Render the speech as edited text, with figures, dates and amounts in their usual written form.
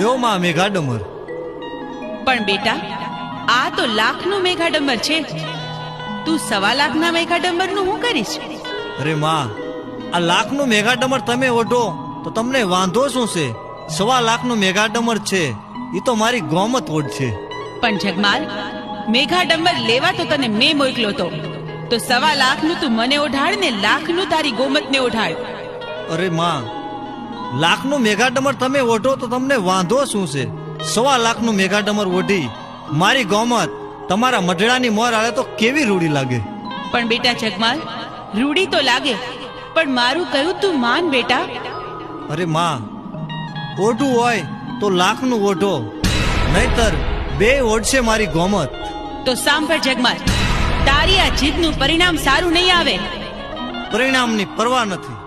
લ્યો માં મેઘાડમર. પણ બેટા, આ તો લાખનું મેઘાડંબર છે. તું 1.25 લાખના મેઘાડંબરનું શું કરીશ? અરે માં, આ લાખનું મેઘાડમર તમે ઓઢો તો તમને વાંધો શું છે? 1.25 લાખનું મેઘાડમર છે, એ તો મારી ગોમત ઓઢશે. પણ જગમાલ, મેઘાડંબર લેવા તો તને મેં મોકલ્યો તો 1.25 લાખનું તું મને ઓઢાડ ને લાખનું તારી ગોમતને ઓઢાડ. અરે માં, લાખનું મેઘાડમર તમે ઓઢો તો તમને વાંધો શું છે? 1.25 લાખનું મેઘાડમર ઓઢી મારી ગોમત તમારા મઢડાની મોર આલે તો કેવી રૂડી લાગે. પણ બેટા જગમાલ, રૂડી તો લાગે, પણ મારું કહ્યું તું માન બેટા. અરે માં, ઓઢું હોય તો લાખનું ઓઢો, નહીતર બે ઓઢશે મારી ગોમત. તો સાંભળ જગમાલ, તારી આ જીદનું પરિણામ સારું નહીં આવે. પરિણામની પરવા નથી.